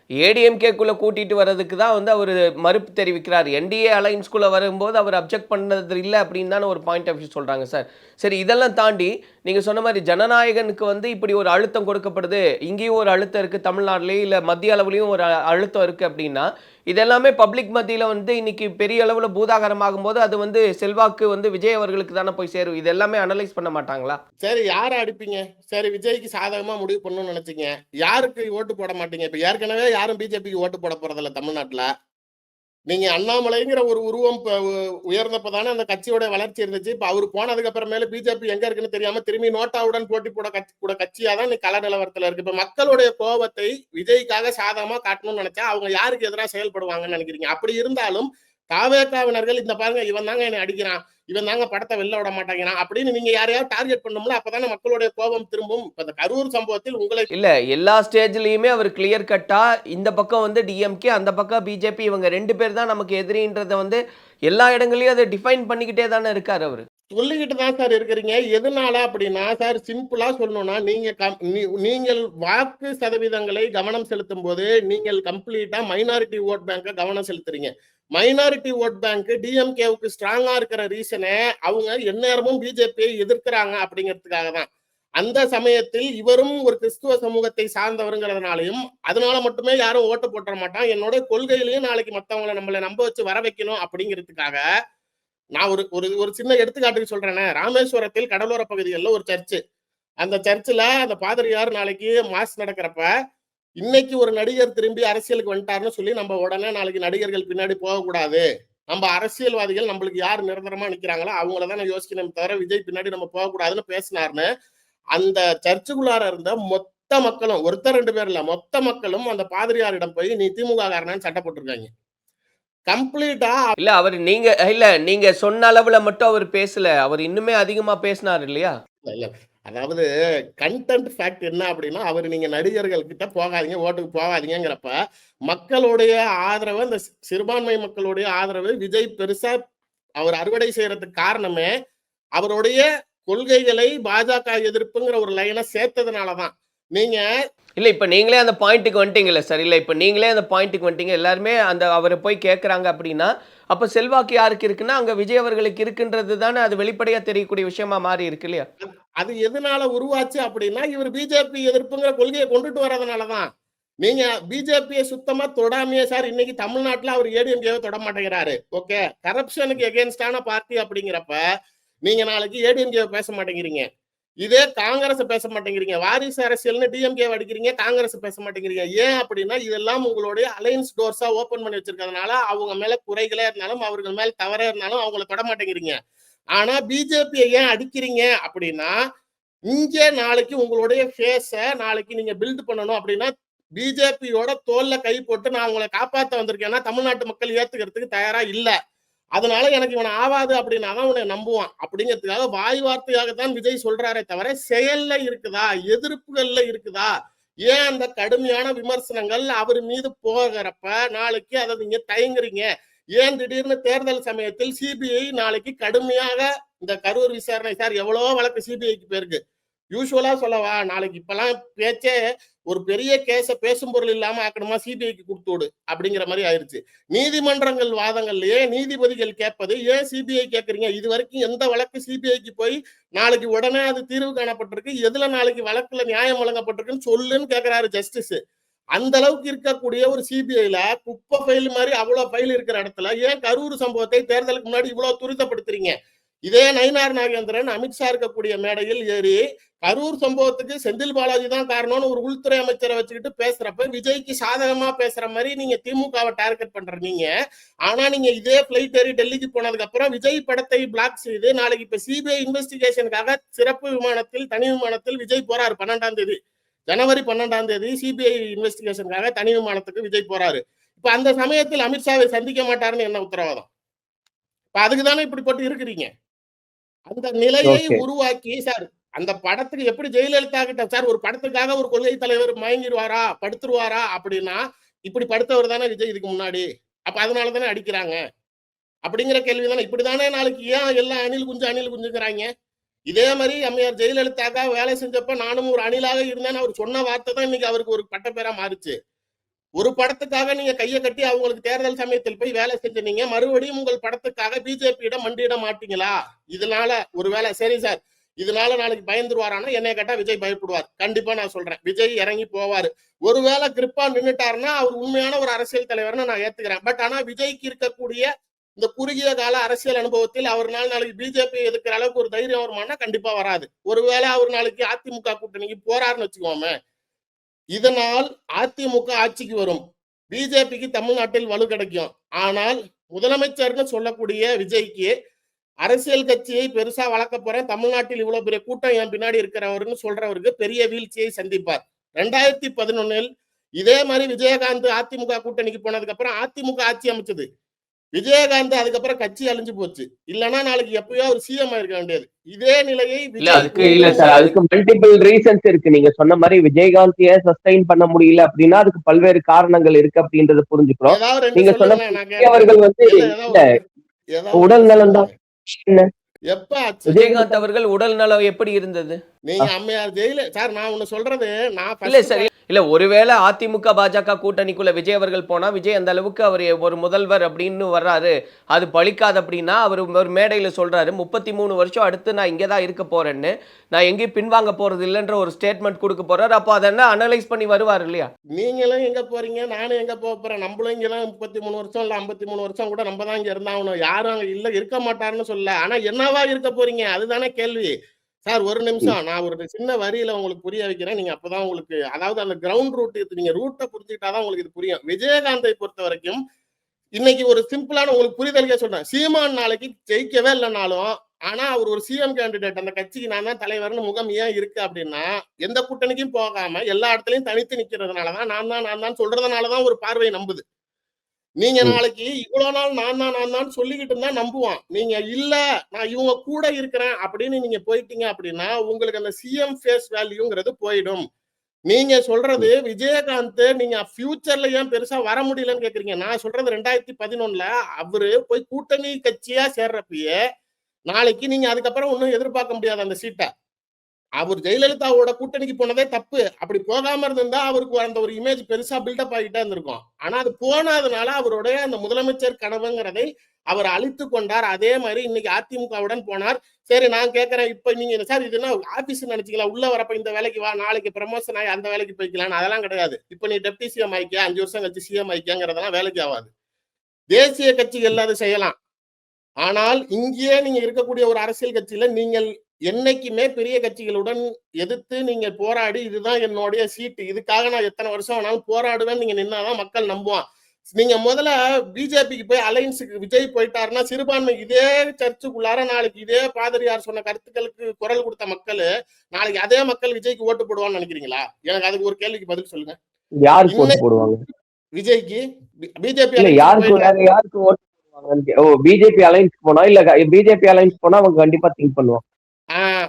Speaker 1: ஏடிஎம்கேக்குள்ள கூட்டிட்டு வர்றதுக்கு தான் வந்து அவர் மறுப்பு தெரிவிக்கிறார். என்டிஏ அலைன்ஸ்குள்ள வரும்போது அவர் அப்ஜெக்ட் பண்ணது இல்லை அப்படின்னு தானே ஒரு பாயிண்ட் ஆஃப் வியூ சொல்றாங்க சார். சரி, இதெல்லாம் தாண்டி நீங்க சொன்ன மாதிரி ஜனநாயகனுக்கு வந்து இப்படி ஒரு அழுத்தம் கொடுக்கப்படுது, இங்கேயும் ஒரு அழுத்தம் இருக்கு, தமிழ்நாட்டிலேயும் இல்லை மத்திய அளவுலையும் ஒரு அழுத்தம் இருக்கு அப்படின்னா, இதெல்லாமே பப்ளிக் மத்தியில வந்து இன்னைக்கு பெரிய அளவுல பூதாகரமாகும் போது அது வந்து செல்வாக்கு வந்து விஜய் அவர்களுக்கு தானே போய் சேரும். இது எல்லாமே அனலைஸ் பண்ண மாட்டாங்களா?
Speaker 2: சரி, யாரை அடிப்பீங்க? சரி, விஜய்க்கு சாதகமா முடிவு பண்ணணும்னு நினைச்சீங்க, யாருக்கு ஓட்டு போட மாட்டீங்க? இப்ப ஏற்கனவே யாரும் பிஜேபிக்கு ஓட்டு போட போறதில்ல தமிழ்நாட்டுல. நீங்க அண்ணாமலைங்கிற ஒரு உருவம் உயர்ந்தப்பதானே அந்த கட்சியோட வளர்ச்சி இருந்துச்சு. இப்ப அவரு போனதுக்கு அப்புறமேல பிஜேபி எங்க இருக்குன்னு தெரியாம திரும்பி நோட்டாவுடன் போட்டி கூட கட்சியா தான் இன்னைக்கு கள நிலவரத்துல இருக்கு. இப்ப மக்களுடைய கோபத்தை விஜய்க்காக சாதகமா காட்டணும்னு நினைச்சா அவங்க யாருக்கு எதிராக செயல்படுவாங்கன்னு நினைக்கிறீங்க? அப்படி இருந்தாலும் தாவேகாவினர்கள் இந்த பாருங்க இவன் தாங்க என்னை அடிக்கிறான், இவன் தாங்க படத்தை வெளில விட மாட்டேங்கிறான் அப்படின்னு நீங்க யாரையாவது டார்கெட் பண்ணணும்ல, அப்பதானே மக்களுடைய கோபம் திரும்பும். இப்ப இந்த கரூர் சம்பவத்தில் உங்களை
Speaker 1: இல்ல எல்லா ஸ்டேஜ்லயுமே அவர் கிளியர் கட்டா இந்த பக்கம் வந்து டிஎம்கே, அந்த பக்கம் பிஜேபி, இவங்க 2 பேர் தான் நமக்கு எதிரின்றத வந்து எல்லா இடங்களையும் அதை டிஃபைன் பண்ணிக்கிட்டே தானே இருக்காரு அவரு.
Speaker 2: சொல்லிக்கிட்டு தான் சார் இருக்கிறீங்க. எதனால அப்படின்னா சார் சிம்பிளா சொல்லணும்னா நீங்கள் வாக்கு சதவீதங்களை கவனம் செலுத்தும் போது நீங்கள் கம்ப்ளீட்டா மைனாரிட்டி ஓட் பேங்கை கவனம் செலுத்துறீங்க. மைனாரிட்டி ஓட் பேங்க் டிஎம்கேவுக்கு ஸ்ட்ராங்கா இருக்கிற ரீசனே அவங்க எந்நேரமும் பிஜேபியை எதிர்க்கிறாங்க அப்படிங்கிறதுக்காக தான். அந்த சமயத்தில் இவரும் ஒரு கிறிஸ்துவ சமூகத்தை சார்ந்தவருங்கிறதுனாலையும் அதனால மட்டுமே யாரும் ஓட்டு போட்டுற மாட்டான், என்னோட கொள்கையிலையும் நாளைக்கு மத்தவங்களை நம்மளை நம்ப வச்சு வர வைக்கணும் அப்படிங்கிறதுக்காக நான் ஒரு ஒரு ஒரு சின்ன எடுத்துக்காட்டுக்கு சொல்றேனே. ராமேஸ்வரத்தில் கடலோர பகுதிகளில் ஒரு சர்ச்சு, அந்த சர்ச்சில் அந்த பாதிரியார் நாளைக்கு மாஸ் நடக்கிறப்ப இன்னைக்கு ஒரு நடிகர் திரும்பி அரசியலுக்கு வந்துட்டாருன்னு சொல்லி நம்ம உடனே நாளைக்கு நடிகர்கள் பின்னாடி போகக்கூடாது, நம்ம அரசியல்வாதிகள் நம்மளுக்கு யார் நிரந்தரமா நிக்கிறாங்களோ அவங்கள தான் யோசிக்கணும் தவிர விஜய் பின்னாடி நம்ம போகக்கூடாதுன்னு பேசினாருன்னு அந்த சர்ச்சுக்குள்ளார இருந்த மொத்த மக்களும், ஒருத்தர் 2 பேர் இல்ல, மொத்த மக்களும் அந்த பாதிரியாரிடம் போய் நீ திமுக காரனான்னு சட்டை போட்டிருக்காங்க. கம்ப்ளீட்டா
Speaker 1: இல்ல அவர் நீங்க சொன்ன அளவுல மட்டும் அவர் பேசல, அவர் இன்னுமே அதிகமா பேசினார் இல்லையா?
Speaker 2: இல்ல அதாவது கண்டென்ட் ஃபேக்ட் என்ன அப்படின்னா அவர் நீங்க நடிகர்கள் கிட்ட போகாதீங்க, ஓட்டுக்கு போகாதீங்கிறப்ப மக்களுடைய ஆதரவு, அந்த சிறுபான்மை மக்களுடைய ஆதரவு விஜய் பெருசா அவர் அறுவடை செய்யறதுக்கு காரணமே அவருடைய கொள்கைகளை பாஜக எதிர்ப்புங்கிற ஒரு லைனை சேர்த்ததுனாலதான். நீங்க
Speaker 1: இல்ல இப்ப நீங்களே அந்த பாயிண்ட்டுக்கு வந்துட்டீங்கல்ல சார். இல்ல இப்ப நீங்களே அந்த பாயிண்ட்டுக்கு வந்துட்டீங்க, எல்லாருமே அந்த அவரை போய் கேட்கறாங்க அப்படின்னா அப்ப செல்வாக்கு யாருக்கு இருக்குன்னா அங்க விஜய் அவர்களுக்கு இருக்குன்றது தானே அது வெளிப்படையா தெரியக்கூடிய விஷயமா மாறி இருக்கு இல்லையா?
Speaker 2: அது எதனால உருவாச்சு அப்படின்னா இவர் பிஜேபி எதிர்ப்புங்கிற கொள்கையை கொண்டுட்டு வர்றதுனாலதான். நீங்க பிஜேபியை சுத்தமா தொடாமையே சார் இன்னைக்கு தமிழ்நாட்டுல அவர் ஏடிஎம்கேவை தொட மாட்டேங்கிறாரு. ஓகே, கரப்ஷனுக்கு எகென்ஸ்டான பார்ட்டி அப்படிங்கிறப்ப நீங்க நாளைக்கு ஏடிஎம்கேவை பேச மாட்டேங்கிறீங்க, இதே காங்கிரஸ் பேச மாட்டேங்கிறீங்க. வாரிசு அரசியல்னு டிஎம்கே அடிக்கிறீங்க, காங்கிரஸ் பேச மாட்டேங்கிறீங்க. ஏன் அப்படின்னா இதெல்லாம் உங்களுடைய அலைன்ஸ் டோர்ஸா ஓபன் பண்ணி வச்சிருக்கிறதுனால அவங்க மேல குறைகளே இருந்தாலும் அவர்கள் மேல தவறே இருந்தாலும் அவங்கள தொட மாட்டேங்கிறீங்க. ஆனா பிஜேபியை ஏன் அடிக்கிறீங்க அப்படின்னா இங்கே நாளைக்கு உங்களுடைய ஃபேஸ நாளைக்கு நீங்க பில்ட் பண்ணணும் அப்படின்னா பிஜேபியோட தோல்ல கை போட்டு நான் உங்களை காப்பாற்ற வந்திருக்கேன்னா தமிழ்நாட்டு மக்கள் ஏத்துக்கிறதுக்கு தயாரா இல்ல. அதனால எனக்கு இவனை ஆவாது அப்படின்னா தான் உன்னை நம்புவான் அப்படிங்கிறதுக்காக வாய் வார்த்தையாகத்தான் விஜய் சொல்றாரே தவிர செயல்ல இருக்குதா, எதிர்ப்புகள்ல இருக்குதா? ஏன் அந்த கடுமையான விமர்சனங்கள் அவர் மீது போகிறப்ப நாளைக்கு அதை நீங்க தயங்குறீங்க? ஏன் திடீர்னு தேர்தல் சமயத்தில் சிபிஐ நாளைக்கு கடுமையாக இந்த கரூர் விசாரணை சார் எவ்வளவோ வழக்கு சிபிஐக்கு போயிருக்கு. யூஸ்வலா சொல்லவா நாளைக்கு இப்பெல்லாம் பேச்சே ஒரு பெரிய கேஸ பேசும் பொருள் இல்லாம ஆக்கணுமா சிபிஐக்கு கொடுத்துடு அப்படிங்கிற மாதிரி ஆயிருச்சு. நீதிமன்றங்கள் வாதங்கள்லயே நீதிபதிகள் கேட்பது ஏன் சிபிஐ கேட்கறீங்க? இது வரைக்கும் எந்த வழக்கு சிபிஐக்கு போய் நாளைக்கு உடனே அது தீர்வு காணப்பட்டிருக்கு, எதுல நாளைக்கு வழக்குல நியாயம் வழங்கப்பட்டிருக்குன்னு சொல்லுன்னு கேட்கிறாரு ஜஸ்டிஸ். அந்த அளவுக்கு இருக்கக்கூடிய ஒரு சிபிஐல குப்பை ஃபைல் மாதிரி அவ்வளவு ஃபைல் இருக்கிற இடத்துல ஏன் கரூர் சம்பவத்தை தேர்தலுக்கு முன்னாடி இவ்வளவு துரிதப்படுத்துறீங்க? இதே நயினார் நாகேந்திரன் அமித்ஷா இருக்கக்கூடிய மேடையில் ஏறி கரூர் சம்பவத்துக்கு செந்தில் பாலாஜி தான் காரணம்னு ஒரு உள்துறை அமைச்சரை வச்சுக்கிட்டு பேசுறப்ப விஜய்க்கு சாதகமா பேசுற மாதிரி நீங்க திமுகவை டார்கெட் பண்றீங்க. ஆனா நீங்க இதே பிளைட் ஏறி டெல்லிக்கு போனதுக்கு அப்புறம் விஜய் படத்தை பிளாக் செய்து நாளைக்கு இப்ப சிபிஐ இன்வெஸ்டிகேஷனுக்காக சிறப்பு விமானத்தில் தனி விமானத்தில் விஜய் போறாரு 12ஆம் தேதி, ஜனவரி 12ஆம் தேதி சிபிஐ இன்வெஸ்டிகேஷனுக்காக தனி விமானத்துக்கு விஜய் போறாரு. இப்ப அந்த சமயத்தில் அமித்ஷாவை சந்திக்க மாட்டாருன்னு என்ன உத்தரவாதம்? இப்ப அதுக்கு தானே இப்படி போட்டு இருக்கிறீங்க. அந்த நிலையை உருவாக்கி சார் அந்த படத்துக்கு எப்படி ஜெயலலிதா கிட்ட சார் ஒரு படத்துக்காக ஒரு கொள்கை தலைவர் மயங்கிடுவாரா படுத்துருவாரா அப்படின்னா இப்படி படுத்தவர் தானே விஜய் இதுக்கு முன்னாடி. அப்ப அதனால தானே அடிக்கிறாங்க அப்படிங்கிற கேள்வி தானே. இப்படிதானே நாளைக்கு ஏன் எல்லாம் அணில் குஞ்சுங்கிறாங்க? இதே மாதிரி அம்மையார் ஜெயலலிதாக்காக வேலை செஞ்சப்ப நானும் ஒரு அணிலாக இருந்தேன்னு அவர் சொன்ன வார்த்தை தான் இன்னைக்கு அவருக்கு ஒரு பட்டப்பேரா மாறுச்சு. ஒரு படத்துக்காக நீங்க கையை கட்டி அவங்களுக்கு தேர்தல் சமயத்தில் போய் வேலை செஞ்சீங்க, மறுபடியும் உங்கள் படத்துக்காக பிஜேபியிடம் மண்டியிட மாட்டீங்களா? இதனால ஒருவேளை சரி சார் இதனால நாளைக்கு பயந்துருவாரானா என்னை கேட்டா விஜய் பயப்படுவார். கண்டிப்பா நான் சொல்றேன் விஜய் இறங்கி போவாரு. ஒருவேளை கிரிப்பா நின்னுட்டாருன்னா அவர் உண்மையான ஒரு அரசியல் தலைவர்னு நான் ஏத்துக்கிறேன். பட் ஆனா விஜய்க்கு இருக்கக்கூடிய இந்த குறுகிய கால அரசியல் அனுபவத்தில் அவர்னால நாளைக்கு பிஜேபி எதிர்க்கிற அளவுக்கு ஒரு தைரியம் வருமானா கண்டிப்பா வராது. ஒருவேளை அவர் நாளைக்கு அதிமுக கூட்டணிக்கு போறாருன்னு வச்சுக்கோமே, இதனால் அதிமுக ஆட்சிக்கு வரும், பிஜேபிக்கு தமிழ்நாட்டில் வலு கிடைக்கும். ஆனால் முதலமைச்சர்னு சொல்லக்கூடிய விஜய்க்கு அரசியல் கட்சியை பெருசா வளர்க்க போறேன், தமிழ்நாட்டில் இவ்வளவு பெரிய கூட்டம் என் பின்னாடி இருக்கிறவர்னு சொல்றவருக்கு பெரிய வீழ்ச்சியை சந்திப்பார். 2011 இதே மாதிரி விஜயகாந்த் அதிமுக கூட்டணிக்கு போனதுக்கு அப்புறம் அதிமுக ஆட்சி அமைச்சது. விஜயகாந்த் அதுக்கப்புறம் கட்சி அழிஞ்சு போச்சு. இல்லைன்னா நாளைக்கு எப்பயோ ஒரு சிஎம் ஆயிருக்க வேண்டியது. இதே நிலையை
Speaker 1: இல்ல சார், அதுக்கு மல்டிபிள் ரீசன்ஸ் இருக்கு. நீங்க சொன்ன மாதிரி விஜயகாந்த் ஏன் சஸ்டைன் பண்ண முடியல அப்படின்னா அதுக்கு பல்வேறு காரணங்கள் இருக்கு அப்படின்றத புரிஞ்சுக்கிறோம்.
Speaker 2: ஏதாவது ரெண்டு
Speaker 1: நீங்க சொன்ன
Speaker 2: சொல்லுங்க, நான்
Speaker 1: விஜய் அவர்கள் வந்து இல்ல உடல் நலம் தான்.
Speaker 2: எப்ப ஆச்சு?
Speaker 1: விஜயகாந்த் அவர்கள் உடல் நலம் எப்படி இருந்தது?
Speaker 2: நீங்க அம்மையார் ஜெயில சார், நான் ஒண்ணு சொல்றது, நான்
Speaker 1: இல்ல
Speaker 2: first
Speaker 1: சார், இல்ல ஒருவேளை அதிமுக பாஜக கூட்டணிக்குள்ள விஜய் அவர்கள் போனா விஜய் அந்த அளவுக்கு அவர் ஒரு முதல்வர் அப்படின்னு வர்றாரு, அது பலிக்காது அப்படின்னா அவர் ஒரு மேடையில சொல்றாரு 33 வருஷம் அடுத்து நான் இங்கே தான் இருக்க போறேன்னு, நான் எங்கேயும் பின்வாங்க போறது இல்லைன்ற ஒரு ஸ்டேட்மெண்ட் கொடுக்க போறாரு. அப்போ அதை என்ன அனலைஸ் பண்ணி வருவார் இல்லையா?
Speaker 2: நீங்களும் எங்க போறீங்க, நானும் எங்க போக போறேன். நம்மளும் இங்கதான் 33 வருஷம் இல்ல 53 வருஷம் கூட நம்ம தான் இங்க இருந்தாகணும். யாரும் அங்க இல்ல இருக்க மாட்டாருன்னு சொல்ல. ஆனா என்னவா இருக்க போறீங்க, அதுதானே கேள்வி. சார் ஒரு நிமிஷம், நான் ஒரு சின்ன வரியில உங்களுக்கு புரிய வைக்கிறேன். நீங்க அப்பதான் உங்களுக்கு, அதாவது அந்த கிரவுண்ட் ரூட், நீங்க ரூட்டை புரிஞ்சுக்கிட்டாதான் உங்களுக்கு இது புரியும். விஜயகாந்தை பொறுத்த வரைக்கும் இன்னைக்கு ஒரு சிம்பிளான உங்களுக்கு புரிதலுக்கே சொல்றேன். சீமான் நாளைக்கு ஜெயிக்கவே இல்லைனாலும், ஆனா அவர் ஒரு சிஎம் கேண்டிடேட், அந்த கட்சிக்கு நான் தான் தலைவர்னு முகம் ஏன் இருக்கு அப்படின்னா, எந்த கூட்டணிக்கும் போகாம எல்லா இடத்துலயும் தனித்து நிக்கிறதுனாலதான், நான் தான் சொல்றதுனாலதான் ஒரு பார்வை நம்புது. நீங்க நாளைக்கு இவ்வளவு நாள் நான் தான் சொல்லிக்கிட்டு இருந்தா நம்புவான். நீங்க இல்ல நான் இவங்க கூட இருக்கிறேன் அப்படின்னு நீங்க போயிட்டீங்க அப்படின்னா உங்களுக்கு அந்த சிஎம் ஃபேஸ் வேல்யூங்கிறது போயிடும். நீங்க சொல்றது விஜயகாந்த் நீங்க ஃபியூச்சர்ல ஏன் பெருசா வர முடியலன்னு கேக்குறீங்க. நான் சொல்றது 2011 அவரு போய் கூட்டணி கட்சியா சேர்றப்பயே நாளைக்கு நீங்க அதுக்கப்புறம் ஒன்னும் எதிர்பார்க்க முடியாது அந்த சீட்டை. அவர் ஜெயலலிதாவோட கூட்டணிக்கு போனதே தப்பு. அப்படி போகாம இருந்தா அவருக்கு அந்த ஒரு இமேஜ் பெருசா பில்டப் ஆகிட்டே இருந்திருக்கும். ஆனா அது போனதுனால அவருடைய அந்த முதலமைச்சர் கனவுங்கிறதை அவர் அழித்து கொண்டார். அதே மாதிரி இன்னைக்கு அதிமுகவுடன் போனார். சரி, நான் கேட்கிறேன், இப்ப நீங்க சார் இது என்ன ஆபீஸ் நினைச்சீங்களா? உள்ள வரப்ப இந்த வேலைக்கு வா, நாளைக்கு ப்ரமோஷன் ஆகி அந்த வேலைக்கு போய்க்கலாம், அதெல்லாம் கிடையாது. இப்ப நீ டெப்டி சிஎம் ஆயிக்க, 5 வருஷம் கழிச்சு சிஎம் ஆயிக்கங்கிறதெல்லாம் வேலைக்கு ஆகாது. தேசிய கட்சிகள் அது செய்யலாம். ஆனால் இங்கேயே நீங்க இருக்கக்கூடிய ஒரு அரசியல் கட்சியில நீங்கள் என்னைக்குமே பெரிய கட்சிகளுடன் எதிர்த்து நீங்க போராடி, இதுதான் என்னுடைய சீட்டு, இதுக்காக நான் எத்தனை வருஷம் வேணாலும் போராடுவேன் நீங்க நின்னாதான் மக்கள் நம்புவான். நீங்க முதல்ல பிஜேபிக்கு போய் அலையன்ஸுக்கு விஜய் போயிட்டாருன்னா சிறுபான்மை இதே சர்ச்சுக்குள்ளார நாளைக்கு இதே பாதிரியார் சொன்ன கருத்துக்களுக்கு குரல் கொடுத்த மக்கள் நாளைக்கு அதே மக்கள் விஜய்க்கு ஓட்டு போடுவான்னு நினைக்கிறீங்களா? எனக்கு அதுக்கு ஒரு கேள்விக்கு பதில் சொல்லுங்க.
Speaker 1: யாருக்கு ஓட்டு போடுவாங்க?
Speaker 2: விஜய்க்கு. பிஜேபி
Speaker 1: யாருக்கு ஓட்டு போடுவாங்க? ஓ, பிஜேபி அலைன்ஸ் போனா இல்ல பிஜேபி அலைன்ஸ் போனா அவங்க கண்டிப்பா திங்க் பண்ணுவாங்க.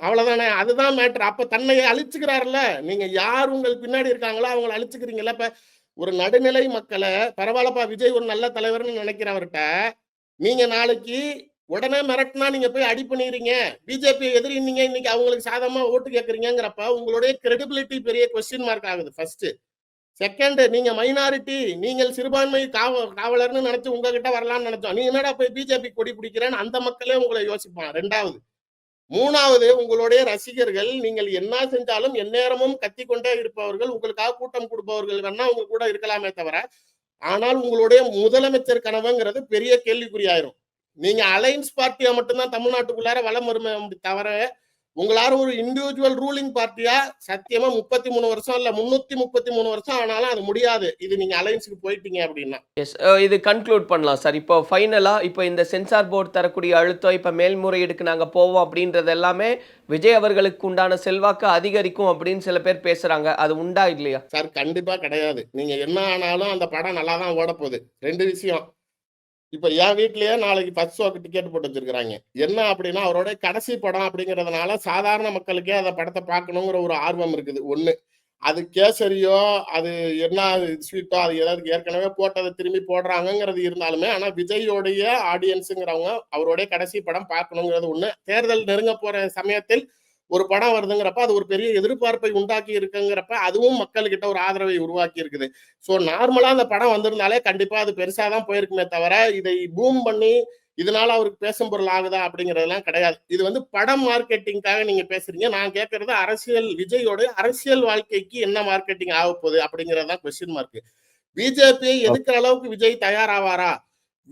Speaker 2: அவ்வளவுதானே, அதுதான் மேட்டர். அப்ப தன்னை அழிச்சுக்கிறாருல்ல. நீங்க யார் உங்களுக்கு பின்னாடி இருக்காங்களோ அவங்களை அழிச்சுக்கிறீங்கல்ல. இப்ப ஒரு நடுநிலை மக்களை பரவாயில்லப்பா விஜய் ஒரு நல்ல தலைவர்னு நினைக்கிறவர்கிட்ட நீங்க நாளைக்கு உடனே மிரட்டினா நீங்க போய் அடி பண்ணிடுறீங்க. பிஜேபி எதிரின்னீங்க, இன்னைக்கு அவங்களுக்கு சாதகமா ஓட்டு கேட்கறீங்கிறப்ப உங்களுடைய கிரெடிபிலிட்டி பெரிய கொஸ்டின் மார்க் ஆகுது. ஃபர்ஸ்ட். செகண்ட், நீங்க மைனாரிட்டி, நீங்கள் சிறுபான்மை காவலர்னு நினைச்சு உங்ககிட்ட வரலாம்னு நினைச்சோம். நீங்க என்னடா போய் பிஜேபி கொடி பிடிக்கிறேன்னு அந்த மக்களே உங்களை யோசிப்பான். ரெண்டாவது. மூணாவது, உங்களுடைய ரசிகர்கள் நீங்கள் என்ன செஞ்சாலும் எந்நேரமும் கத்திக்கொண்டே இருப்பவர்கள், உங்களுக்காக கூட்டம் கொடுப்பவர்கள் வேணா உங்க கூட இருக்கலாமே தவிர, ஆனால் உங்களுடைய முதலமைச்சர் கனவுங்கிறது பெரிய கேள்விக்குறியாயிரும். நீங்க அலைன்ஸ் பார்ட்டியா மட்டும்தான் தமிழ்நாட்டுக்குள்ளார வளம் வருமே தவிர, உங்களார ஒரு இண்டிவிஜுவல் ரூலிங் பார்ட்டியா சத்தியமா 33 வருஷம் இல்ல 333 வருஷம் ஆனாலும் அது முடியாது. இது நீங்க அலைன்ஸுக்கு போயிட்டீங்க அப்படின்னா.
Speaker 1: எஸ், இது கன்க்ளூட் பண்ணலாம் சார். இப்போ ஃபைனலா இப்போ இந்த சென்சார் போர்டு தரக்கூடிய அழுத்தம், இப்போ மேல்முறையீடுக்கு நாங்க போவோம் அப்படின்றது எல்லாமே விஜய் அவர்களுக்கு உண்டான செல்வாக்கு அதிகரிக்கும் அப்படின்னு சில பேர் பேசுறாங்க. அது உண்டா இல்லையா
Speaker 2: சார்? கண்டிப்பா கிடையாது. நீங்க என்ன ஆனாலும் அந்த படம் நல்லா தான் ஓட போகுது. 2 விஷயம். இப்ப என் வீட்லயே நாளைக்கு ஃபர்ஸ்ட் ஷோக்கு டிக்கெட் போட்டு வச்சிருக்காங்க. என்ன அப்படின்னா அவரோட கடைசி படம் அப்படிங்கறதுனால சாதாரண மக்களுக்கே அந்த படத்தை பார்க்கணுங்கிற ஒரு ஆர்வம் இருக்குது. ஒண்ணு. அது கேசரியோ அது என்ன ஸ்வீட்டோ அது ஏதாவது ஏற்கனவே போட்டதை திரும்பி போடுறாங்கிறது இருந்தாலுமே, ஆனா விஜயோடைய ஆடியன்ஸுங்கிறவங்க அவருடைய கடைசி படம் பார்க்கணுங்கிறது ஒண்ணு. தேர்தல் நெருங்க போற சமயத்தில் ஒரு படம் வருதுங்கிறப்ப அது ஒரு பெரிய எதிர்பார்ப்பை உண்டாக்கி இருக்குங்கிறப்ப அதுவும் மக்கள்கிட்ட ஒரு ஆதரவை உருவாக்கி இருக்குது. ஸோ நார்மலா அந்த படம் வந்திருந்தாலே கண்டிப்பா அது பெருசாதான் போயிருக்குமே தவிர இதை பூம் பண்ணி இதனால அவருக்கு பேசும் பொருள் ஆகுதா அப்படிங்கறதெல்லாம் கிடையாது. இது படம் மார்க்கெட்டிங்காக நீங்க பேசுறீங்க. நான் கேட்கறது அரசியல், விஜயோட அரசியல் வாழ்க்கைக்கு என்ன மார்க்கெட்டிங் ஆக போகுது அப்படிங்கறதுதான் கொஸ்டின் மார்க். பிஜேபியை எதிர்க்கிற அளவுக்கு விஜய் தயாராவாரா?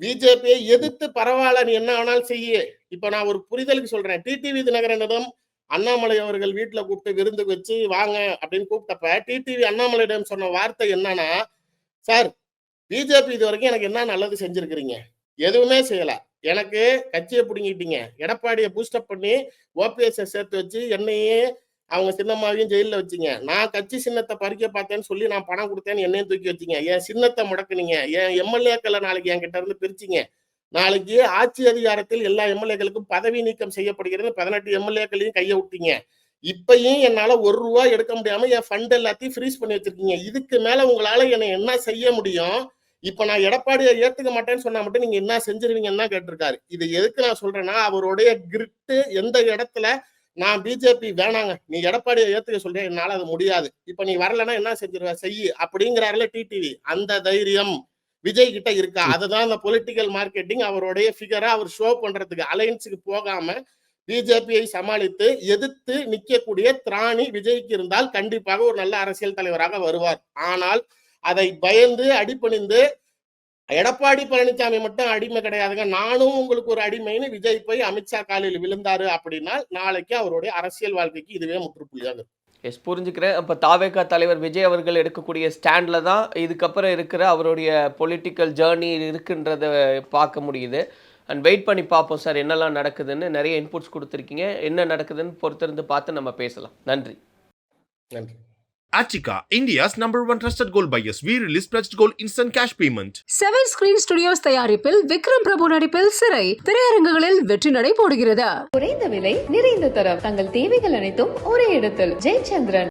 Speaker 2: பிஜேபியை எதிர்த்து பரவாயில்ல நீ என்ன வேணாலும் செய்ய. இப்ப நான் ஒரு புரிதலுக்கு சொல்றேன். டிடிவி தினகரனிடம் அண்ணாமலை அவர்கள் வீட்டுல கூப்பிட்டு விருந்துக்கு வச்சு வாங்க அப்படின்னு கூப்பிட்டப்ப டிடிவி அண்ணாமலையிடம் சொன்ன வார்த்தை என்னன்னா, சார் பிஜேபி இது வரைக்கும் எனக்கு என்ன நல்லது செஞ்சிருக்கிறீங்க? எதுவுமே செய்யல. எனக்கு கட்சியை பிடுங்கிட்டீங்க. எடப்பாடியை பூஸ்டப் பண்ணி ஓபிஎஸ் சேர்த்து வச்சு என்னையே அவங்க சின்னம்மாவையும் ஜெயிலில் வச்சிங்க. நான் கட்சி சின்னத்தை பறிக்க பார்த்தேன்னு சொல்லி நான் பணம் கொடுத்தேன்னு என்னையும் தூக்கி வச்சிங்க. என் சின்னத்தை முடக்குனீங்க. என் எம்எல்ஏக்களை நாளைக்கு என்கிட்ட இருந்து பிரிச்சிங்க. நாளைக்கு ஆட்சி அதிகாரத்தில் எல்லா எம்எல்ஏக்களுக்கும் பதவி நீக்கம் செய்யப்படுகிறது. 18 எம்எல்ஏக்களையும் கையை விட்டீங்க. இப்பயும் என்னால ₹1 எடுக்க முடியாம என் ஃபண்ட் எல்லாத்தையும் ஃப்ரீஸ் பண்ணி வச்சிருக்கீங்க. இதுக்கு மேல உங்களால என்னை என்ன செய்ய முடியும்? இப்ப நான் எடப்பாடியை ஏத்துக்க மாட்டேன்னு சொன்னா மட்டும் நீங்க என்ன செஞ்சிருவீங்கன்னு தான் கேட்டிருக்காரு. இது எதுக்கு நான் சொல்றேன்னா, அவருடைய கிரிட்டு எந்த இடத்துல நான் பிஜேபி வேணாங்க, நீ எடப்பாடியை ஏத்துக்க சொல்றேன், என்னால அது முடியாது, இப்ப நீ வரலன்னா என்ன செஞ்சிருவ செய்யி அப்படிங்கிறாருல டிடிவி. அந்த தைரியம் விஜய் கிட்ட இருக்கா? அதுதான் அந்த பொலிட்டிக்கல் மார்க்கெட்டிங். அவருடைய ஃபிகரா அவர் ஷோ பண்றதுக்கு அலையன்ஸுக்கு போகாம பிஜேபியை சமாளித்து எதிர்த்து நிற்கக்கூடிய திராணி விஜய்க்கு இருந்தால் கண்டிப்பாக ஒரு நல்ல அரசியல் தலைவராக வருவார். ஆனால் அதை பயந்து அடிபணிந்து எடப்பாடி பழனிசாமி மட்டும் அடிமை கிடையாதுங்க, நானும் உங்களுக்கு ஒரு அடிமைன்னு விஜய் போய் அமித்ஷா காலில் விழுந்தாரு அப்படின்னா நாளைக்கு அவருடைய அரசியல் வாழ்க்கைக்கு இதுவே முற்றுப்புள்ளியாக.
Speaker 1: எஸ், புரிஞ்சுக்கிறேன். அப்போ தாவேகா தலைவர் விஜய் அவர்கள் எடுக்கக்கூடிய ஸ்டாண்டில் தான் இதுக்கப்புறம் இருக்கிற அவருடைய பொலிட்டிக்கல் ஜேர்னி இருக்குன்றத பார்க்க முடியுது. அண்ட் வெயிட் பண்ணி பார்ப்போம் சார் என்னெல்லாம் நடக்குதுன்னு. நிறைய இன்புட்ஸ் கொடுத்துருக்கீங்க. என்ன நடக்குதுன்னு பொறுத்திருந்து பார்த்து நம்ம பேசலாம். நன்றி.
Speaker 2: நன்றி.
Speaker 3: Achika, India's #1 trusted gold buyers. We release pledged gold instant cash payment.
Speaker 4: 7 screen studios தயாரிப்பில் விக்ரம் பிரபு நடிப்பில் சிறை திரையரங்குகளில் வெற்றி நடை போடுகிறது.
Speaker 5: குறைந்த விலை, நிறைந்த தரம், தங்கள் தேவைகள் அனைத்தும் ஒரே இடத்தில். ஜெயச்சந்திரன்.